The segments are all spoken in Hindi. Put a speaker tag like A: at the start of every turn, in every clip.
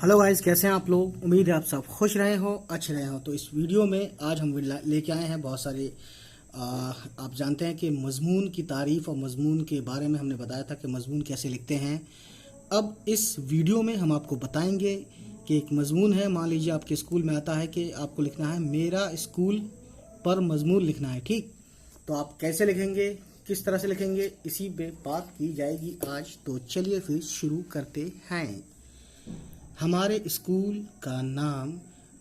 A: हेलो गाइस, कैसे हैं आप लोग। उम्मीद है आप सब खुश रहे हो, अच्छे रहे हो। तो इस वीडियो में आज हम लेके आए हैं बहुत सारे आप जानते हैं कि मजमून की तारीफ और मजमून के बारे में हमने बताया था कि मजमून कैसे लिखते हैं। अब इस वीडियो में हम आपको बताएंगे कि एक मजमून है। मान लीजिए आपके स्कूल में आता है कि आपको लिखना है मेरा स्कूल पर मजमून लिखना है, ठीक। तो आप कैसे लिखेंगे, किस तरह से लिखेंगे, इसी पे बात की जाएगी आज। तो चलिए फिर शुरू करते हैं। हमारे स्कूल का नाम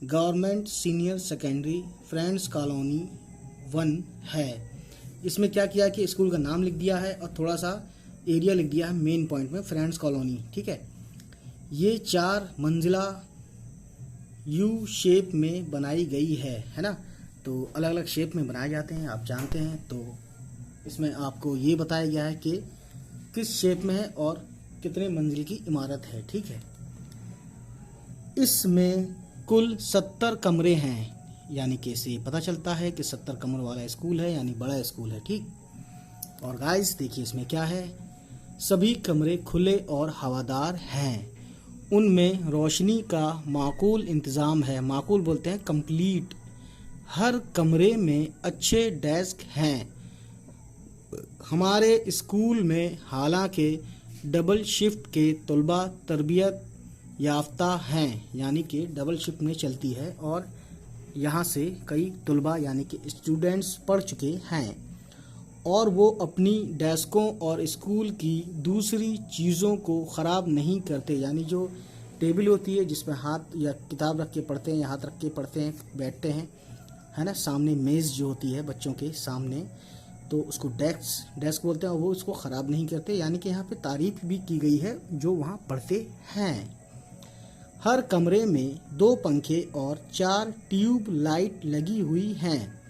A: government senior secondary friends colony 1 है। इसमें क्या किया कि स्कूल का नाम लिख दिया है और थोड़ा सा एरिया लिख दिया है मेन पॉइंट में, फ्रेंड्स कॉलोनी, ठीक है। ये 4 मंजिला यू शेप में बनाई गई है ना। तो अलग अलग शेप में बनाए जाते हैं, आप जानते हैं। तो इसमें आपको ये बताया गया है कि किस शेप में है और कितने मंजिल की इमारत है, ठीक है। इसमें कुल 70 कमरे हैं, यानी कि इससे पता चलता है कि 70 कमरों वाला स्कूल है, यानी बड़ा स्कूल है, ठीक। और गाइस देखिए इसमें क्या है, सभी कमरे खुले और हवादार हैं। उनमें रोशनी का माकूल इंतज़ाम है। माकूल बोलते हैं कंप्लीट। हर कमरे में अच्छे डेस्क हैं। हमारे स्कूल में हालांकि डबल शिफ्ट के तलबा तरबियत याफ्ता हैं, यानी कि डबल शिफ्ट में चलती है और यहाँ से कई तलबा यानी कि स्टूडेंट्स पढ़ चुके हैं और वो अपनी डेस्कों और स्कूल की दूसरी चीज़ों को ख़राब नहीं करते। यानी जो टेबल होती है जिसमें हाथ या किताब रख के पढ़ते हैं या हाथ रख के पढ़ते हैं, बैठते हैं, है ना। सामने मेज़ जो होती है बच्चों के सामने, तो उसको डेस्क बोलते हैं और वो उसको ख़राब नहीं करते। यानी कि यहाँ पे तारीफ़ भी की गई है जो वहाँ पढ़ते हैं। हर कमरे में 2 पंखे और 4 ट्यूब लाइट लगी हुई हैं,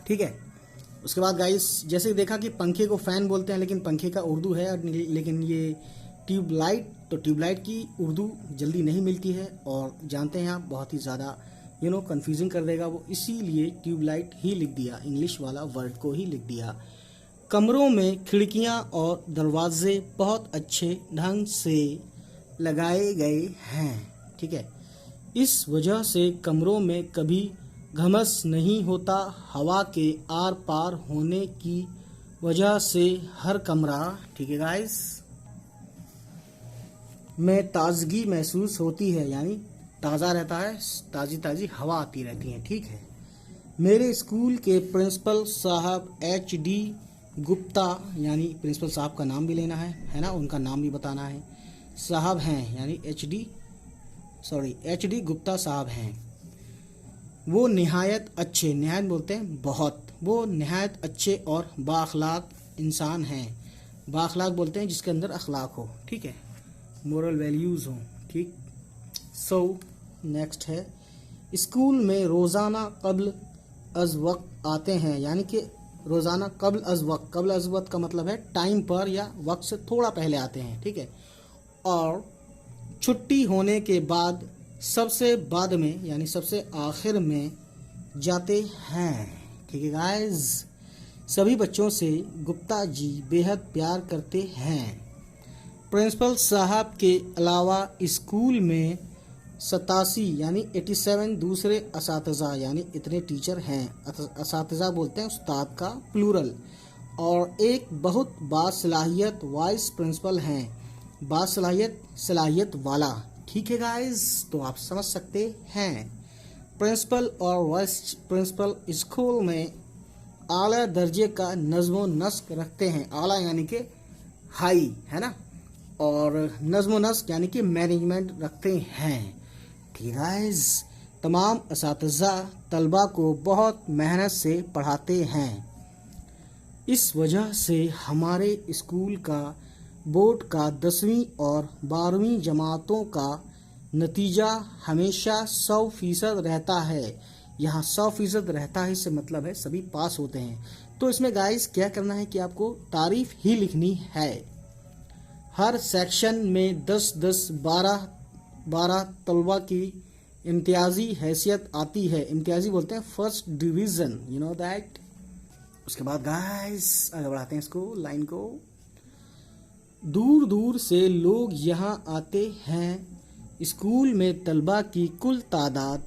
A: ठीक है। उसके बाद गाइस जैसे देखा कि पंखे को फ़ैन बोलते हैं, लेकिन पंखे का उर्दू है, लेकिन ये ट्यूबलाइट, तो ट्यूबलाइट की उर्दू जल्दी नहीं मिलती है और जानते हैं आप बहुत ही ज़्यादा कंफ्यूजिंग कर देगा वो, इसीलिए ट्यूबलाइट ही लिख दिया, इंग्लिश वाला वर्ड को ही लिख दिया। कमरों में खिड़कियां और दरवाजे बहुत अच्छे ढंग से लगाए गए हैं, ठीक है। इस वजह से कमरों में कभी घमस नहीं होता। हवा के आर पार होने की वजह से हर कमरा, ठीक है गाइस, में ताजगी महसूस होती है, यानी ताज़ा रहता है, ताज़ी ताज़ी हवा आती रहती है, ठीक है। मेरे स्कूल के प्रिंसिपल साहब HD गुप्ता, यानी प्रिंसिपल साहब का नाम भी लेना है ना, उनका नाम भी बताना है। साहब हैं यानी HD गुप्ता साहब हैं। वो निहायत अच्छे, निहायत बोलते हैं बहुत, वो निहायत अच्छे और बाअखलाक इंसान हैं। बाअखलाक बोलते हैं जिसके अंदर अखलाक हो, ठीक है, मोरल वैल्यूज़ हो, ठीक। नेक्स्ट है, स्कूल में रोज़ाना कब्ल अज़ वक्त आते हैं, यानी कि रोज़ाना कब्ल अज़ वक्त का मतलब है टाइम पर या वक्त से थोड़ा पहले आते हैं, ठीक है। और छुट्टी होने के बाद सबसे बाद में यानी सबसे आखिर में जाते हैं, ठीक है गाइस। सभी बच्चों से गुप्ता जी बेहद प्यार करते हैं। प्रिंसिपल साहब के अलावा स्कूल में 87 यानी 87 दूसरे असातिज़ा, यानी इतने टीचर हैं। असातिज़ा बोलते हैं उस्ताद का प्लूरल। और एक बहुत बासलाहियत वाइस प्रिंसिपल हैं, सलाहियत वाला, ठीक है गाइस। तो आप समझ सकते हैं, प्रिंसिपल और वाइस प्रिंसिपल स्कूल में आला दर्जे का नज़्म नस्क रखते हैं। आला यानी कि हाई, है ना, और नज़्म नस्क यानी कि मैनेजमेंट रखते हैं, ठीक गाइस। तमाम असातिज़ा तलबा को बहुत मेहनत से पढ़ाते हैं। इस वजह से हमारे स्कूल का बोर्ड का 10वीं और 12वीं जमातों का नतीजा हमेशा 100% रहता है। यहाँ 100% रहता है, इससे मतलब है सभी पास होते हैं। तो इसमें गाइस क्या करना है कि आपको तारीफ ही लिखनी है। हर सेक्शन में 10-10, 12-12 तलबा की इम्तियाजी हैसियत आती है। इम्तियाजी बोलते हैं first division, you know that. उसके बाद गाइस आगे बढ़ाते हैं इसको, लाइन को। दूर दूर से लोग यहाँ आते हैं स्कूल में तलबा की कुल तादाद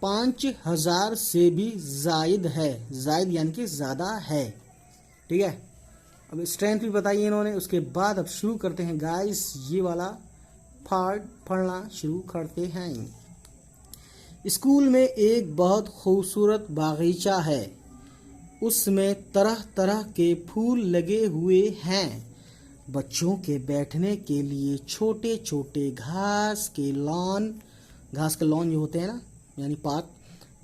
A: 5000 से भी जायद है। जायद यानी कि ज़्यादा है। ठीक है, अब स्ट्रेंथ भी बताइए इन्होंने। उसके बाद अब शुरू करते हैं गाइस, ये वाला पार्ट पढ़ना शुरू करते हैं। स्कूल में एक बहुत खूबसूरत बागीचा है। उसमें तरह तरह के फूल लगे हुए हैं। बच्चों के बैठने के लिए छोटे छोटे घास के लॉन जो होते हैं ना, यानी पार्क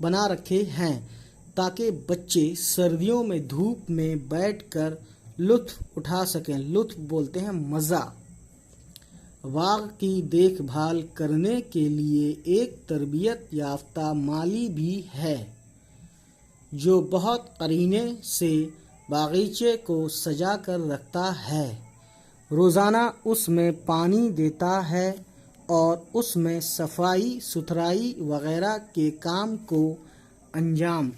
A: बना रखे हैं, ताकि बच्चे सर्दियों में धूप में बैठकर लुत्फ उठा सकें। लुत्फ बोलते हैं मज़ा। बाग की देखभाल करने के लिए एक तरबियत याफ्ता माली भी है, जो बहुत करीने से बागीचे को सजा कर रखता है। रोज़ाना उसमें पानी देता है और उसमें सफाई सुथराई वगैरह के काम को अंजाम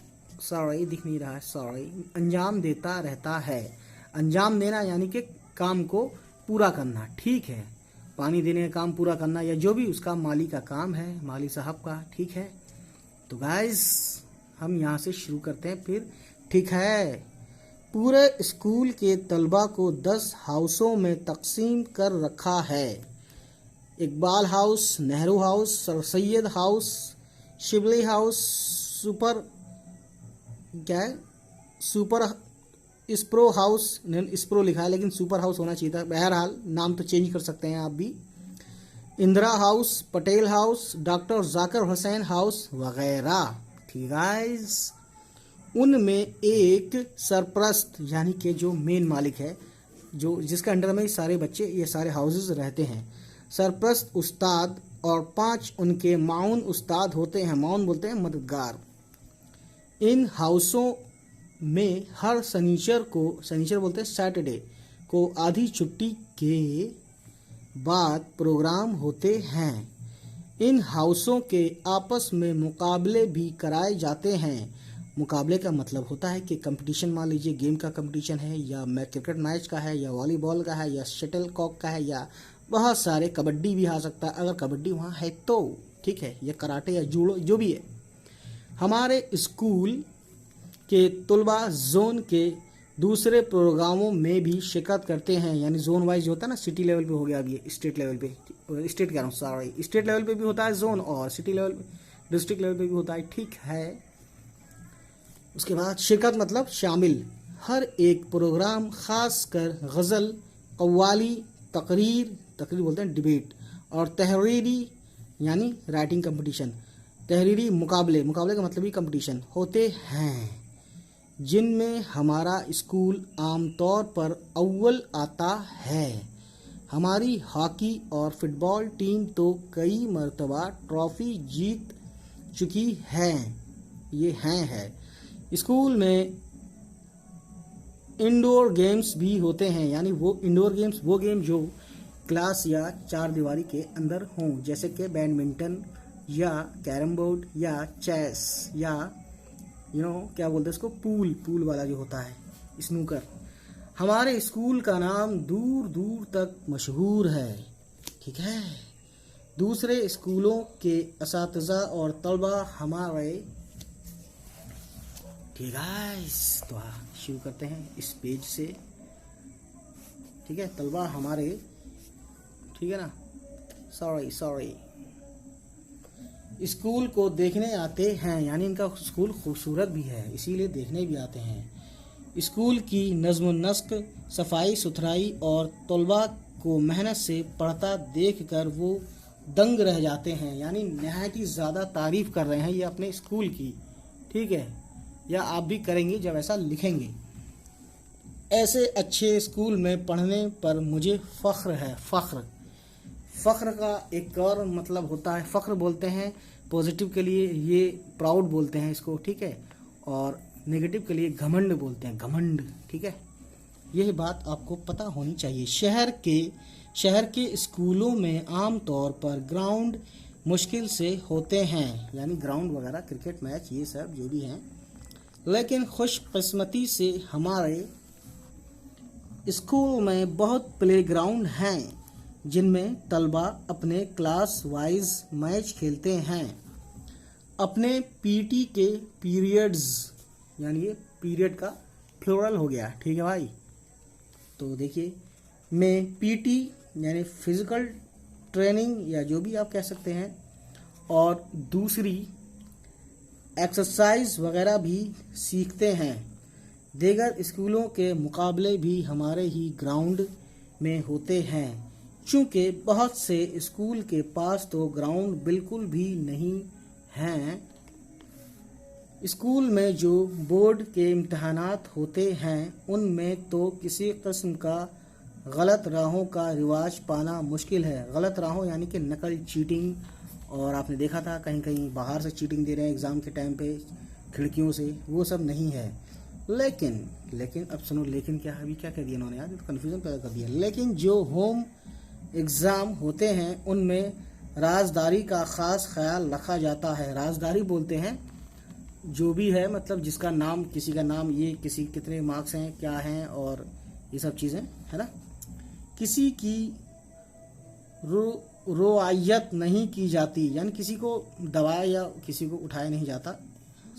A: देता रहता है। अंजाम देना यानी कि काम को पूरा करना। ठीक है, पानी देने का काम पूरा करना या जो भी उसका माली का काम है, माली साहब का। ठीक है, तो गाइस हम यहाँ से शुरू करते हैं फिर। ठीक है, पूरे स्कूल के तलबा को 10 हाउसों में तकसीम कर रखा है। Iqbal house, Nehru house, sir Syed house, Shibli house, super स्प्रो हाउस, स्प्रो लिखा है लेकिन सुपर हाउस होना चाहिए था। बहरहाल नाम तो चेंज कर सकते हैं आप भी। Indira house, Patel house, doctor Zakir Hussain house वगैरह। ठीक गाइस, उनमें एक सरप्रस्त यानी कि जो मेन मालिक है, जो जिसके अंडर में सारे बच्चे ये सारे हाउसेस रहते हैं, सरप्रस्त उस्ताद और 5 उनके माउन उस्ताद होते हैं। माउन बोलते हैं मददगार। इन हाउसों में हर शनिचर बोलते हैं सैटरडे को आधी छुट्टी के बाद प्रोग्राम होते हैं। इन हाउसों के आपस में मुकाबले भी कराए जाते हैं। मुकाबले का मतलब होता है कि कंपटीशन, मान लीजिए गेम का कंपटीशन है, या क्रिकेट मैच का है, या वॉलीबॉल का है, या शटल कॉक का है, या बहुत सारे, कबड्डी भी आ सकता है अगर कबड्डी वहाँ है तो। ठीक है, या कराटे या जूडो जो भी है। हमारे स्कूल के तलबा जोन के दूसरे प्रोग्रामों में भी शिरकत करते हैं। यानी जोन वाइज होता है ना, सिटी लेवल पे हो गया, अभी स्टेट लेवल पे, स्टेट कह रहा हूँ सॉरी, स्टेट लेवल पे भी होता है जोन, और सिटी लेवल डिस्ट्रिक्ट लेवल पे भी होता है। ठीक है, उसके बाद शिरकत मतलब शामिल। हर एक प्रोग्राम खास कर गज़ल, कव्वाली, तकरीर बोलते हैं डिबेट, और तहरीरी यानी राइटिंग कंपटीशन, तहरीरी मुकाबले का मतलब ही कंपटीशन होते हैं, जिनमें हमारा स्कूल आमतौर पर अव्वल आता है। हमारी हॉकी और फुटबॉल टीम तो कई मर्तबा ट्रॉफी जीत चुकी है। ये है। स्कूल में इंडोर गेम्स भी होते हैं। यानी वो इंडोर गेम्स, वो गेम जो क्लास या 4 दीवारी के अंदर हों, जैसे कि बैडमिंटन या कैरम बोर्ड या चेस या क्या बोलते हैं इसको, पूल वाला जो होता है, स्नूकर। हमारे स्कूल का नाम दूर दूर तक मशहूर है। ठीक है, दूसरे स्कूलों के असातिज़ा और तलबा हमारे। ठीक है, तो शुरू करते हैं इस पेज से। ठीक है, तलबा हमारे, ठीक है ना, सॉरी स्कूल को देखने आते हैं। यानी इनका स्कूल खूबसूरत भी है, इसीलिए देखने भी आते हैं। स्कूल की नज़्म नस्क, सफाई सुथराई और तलबा को मेहनत से पढ़ता देखकर वो दंग रह जाते हैं। यानी नहायत ही ज़्यादा तारीफ़ कर रहे हैं ये अपने स्कूल की। ठीक है, या आप भी करेंगे जब ऐसा लिखेंगे। ऐसे अच्छे स्कूल में पढ़ने पर मुझे फ़ख्र है। फ़ख्र का एक और मतलब होता है, फ़ख्र बोलते हैं पॉजिटिव के लिए, ये प्राउड बोलते हैं इसको। ठीक है, और नेगेटिव के लिए घमंड बोलते हैं, घमंड। ठीक है, यह बात आपको पता होनी चाहिए। शहर के स्कूलों में आम तौर पर ग्राउंड मुश्किल से होते हैं। यानी ग्राउंड वगैरह, क्रिकेट मैच, ये सब जो भी हैं। लेकिन खुशकिस्मती से हमारे स्कूल में बहुत प्लेग्राउंड हैं। जिनमें तलबा अपने क्लास वाइज मैच खेलते हैं। अपने पीटी के पीरियड्स, यानी ये पीरियड का फ्लोरल हो गया, ठीक है भाई। तो देखिए, में पीटी यानी फिजिकल ट्रेनिंग या जो भी आप कह सकते हैं, और दूसरी एक्सरसाइज वगैरह भी सीखते हैं। दीगर स्कूलों के मुकाबले भी हमारे ही ग्राउंड में होते हैं, चूँकि बहुत से स्कूल के पास तो ग्राउंड बिल्कुल भी नहीं हैं। स्कूल में जो बोर्ड के इम्तहानात होते हैं उनमें तो किसी किस्म का गलत राहों का रिवाज पाना मुश्किल है। गलत राहों यानी कि नकल, चीटिंग, और आपने देखा था कहीं कहीं बाहर से चीटिंग दे रहे हैं एग्ज़ाम के टाइम पे खिड़कियों से, वो सब नहीं है। लेकिन अब सुनो, लेकिन क्या, अभी क्या कह दिया इन्होंने यार, तो कन्फ्यूज़न पैदा कर दिया। लेकिन जो होम एग्ज़ाम होते हैं उनमें राजदारी का ख़ास ख्याल रखा जाता है। राजदारी बोलते हैं जो भी है, मतलब जिसका नाम, किसी का नाम, ये किसी कितने मार्क्स हैं, क्या हैं, और ये सब चीज़ें, है ना। किसी की रोआयत नहीं की जाती, यानी किसी को दबाया या किसी को उठाया नहीं जाता,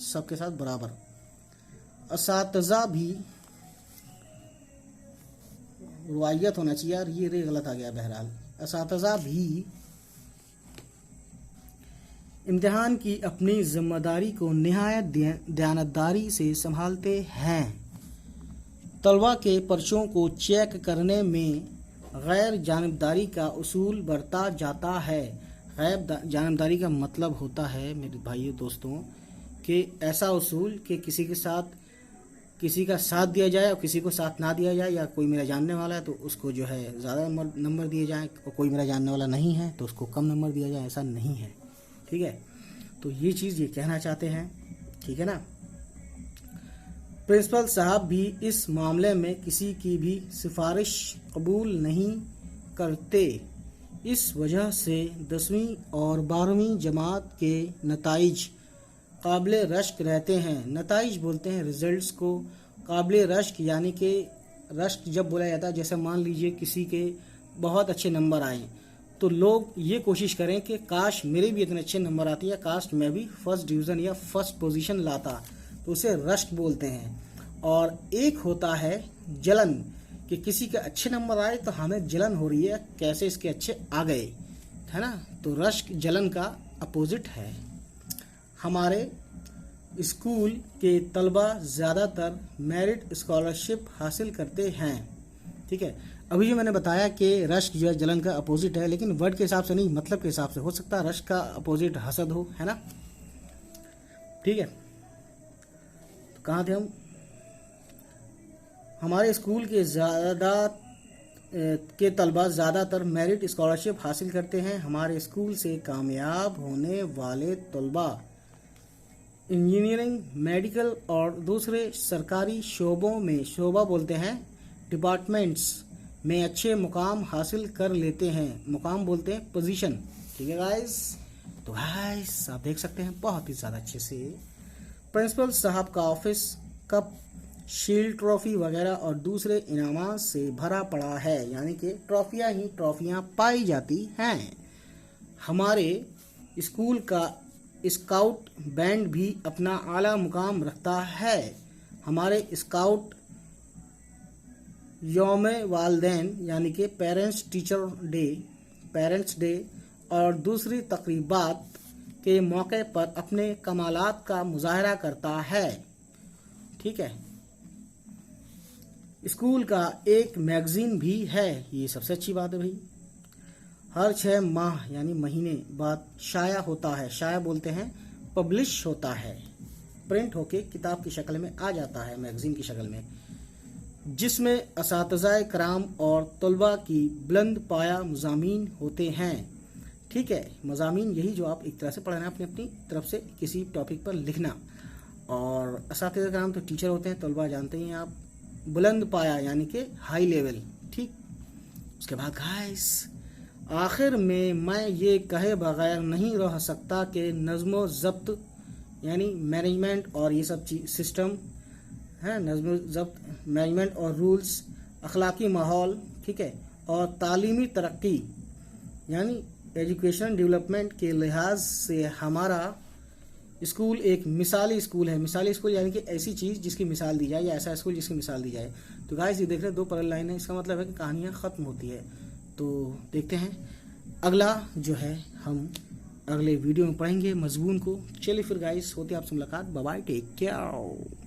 A: सबके साथ बराबर। असातिज़ा भी, रोआयत होना चाहिए यार, ये रे गलत आ गया। बहरहाल, असातिज़ा भी इम्तिहान की अपनी जिम्मेदारी को निहायत दयानतदारी से संभालते हैं। तलबा के पर्चों को चेक करने में गैर जानिबदारी का उसूल बरता जाता है। गैर जानिबदारी का मतलब होता है मेरे भाइयों दोस्तों कि ऐसा उसूल कि किसी के साथ, किसी का साथ दिया जाए और किसी को साथ ना दिया जाए, या कोई मेरा जानने वाला है तो उसको जो है ज़्यादा नंबर दिए जाए, और कोई मेरा जानने वाला नहीं है तो उसको कम नंबर दिया जाए, ऐसा नहीं है, ठीक है। तो ये चीज़ ये कहना चाहते हैं, ठीक है ना। प्रिंसिपल साहब भी इस मामले में किसी की भी सिफारिश कबूल नहीं करते। इस वजह से 10वीं और 12वीं जमात के नताइज काबिल रश्क रहते हैं। नताइज बोलते हैं रिजल्ट्स को, काबिल रश्क यानी कि रश्क जब बोला जाता है, जैसे मान लीजिए किसी के बहुत अच्छे नंबर आए तो लोग ये कोशिश करें कि काश मेरे भी इतने अच्छे नंबर आते, या काश मैं भी फर्स्ट डिवीज़न या फर्स्ट पोजीशन लाता, तो उसे रश्क बोलते हैं। और एक होता है जलन, कि किसी के अच्छे नंबर आए तो हमें जलन हो रही है, कैसे इसके अच्छे आ गए, है ना। तो रश्क जलन का अपोजिट है। हमारे स्कूल के तलबा ज़्यादातर मेरिट स्कॉलरशिप हासिल करते हैं, ठीक है। अभी जो मैंने बताया कि रश्क जो है जलन का अपोजिट है, लेकिन वर्ड के हिसाब से नहीं, मतलब के हिसाब से हो सकता है रश्क का अपोजिट हसद हो, है ना, ठीक है। तो कहाँ थे हम। हमारे स्कूल के तलबा ज़्यादातर मेरिट स्कॉलरशिप हासिल करते हैं। हमारे स्कूल से कामयाब होने वाले तलबा इंजीनियरिंग, मेडिकल और दूसरे सरकारी शोबों में, शोबा बोलते हैं डिपार्टमेंट्स में अच्छे मुकाम हासिल कर लेते हैं। मुकाम बोलते हैं पोजीशन, ठीक है गाइस। तो गाइस आप देख सकते हैं बहुत ही ज़्यादा अच्छे से प्रिंसिपल साहब का ऑफिस कप, शील्ड, ट्रॉफी वगैरह और दूसरे इनामात से भरा पड़ा है, यानी कि ट्रॉफियाँ ही ट्रॉफियाँ पाई जाती हैं। हमारे स्कूल का स्काउट बैंड भी अपना आला मुकाम रखता है। हमारे स्काउट यौम वालदैन यानी कि पेरेंट्स डे और दूसरी तकरीबात के मौके पर अपने कमालात का मुजाहरा करता है, ठीक है। स्कूल का एक मैगज़ीन भी है, ये सबसे अच्छी बात है भाई। हर 6 माह यानी महीने बाद शाया होता है। शाया बोलते हैं पब्लिश होता है, प्रिंट होके किताब की शक्ल में आ जाता है, मैगज़ीन की शक्ल में, जिसमें असातिज़ाए कराम और तलबा की बुलंद पाया मज़ामीन होते हैं, ठीक है। मज़ामीन यही जो आप एक तरह से पढ़ना, अपनी तरफ से किसी टॉपिक पर लिखना। और असातिज़ाए कराम तो टीचर होते हैं, तलबा जानते ही हैं आप। बुलंद पाया यानी कि हाई लेवल, ठीक। उसके बाद गाइस आखिर में मैं ये कहे बगैर नहीं रह सकता कि नज़्म ज़ब्त यानी मैनेजमेंट और ये सब चीज़ सिस्टम है, नज़्म ज़ब्त, मैनेजमेंट और रूल्स, अखलाकी माहौल, ठीक है, और तालीमी तरक्की यानी एजुकेशन डेवलपमेंट के लिहाज से हमारा स्कूल एक मिसाली स्कूल है। मिसाली स्कूल यानी कि ऐसी चीज़ जिसकी मिसाल दी जाए, या ऐसा स्कूल जिसकी मिसाल दी जाए। तो गाइस ये देख रहे हैं 2 पैरेलल लाइन है, इसका मतलब है कि कहानियाँ ख़त्म होती है। तो देखते हैं अगला जो है हम अगले वीडियो में पढ़ेंगे मजमून को। चलिए फिर गाइस, होते हैं आपसे मुलाकात। Bye bye, take care.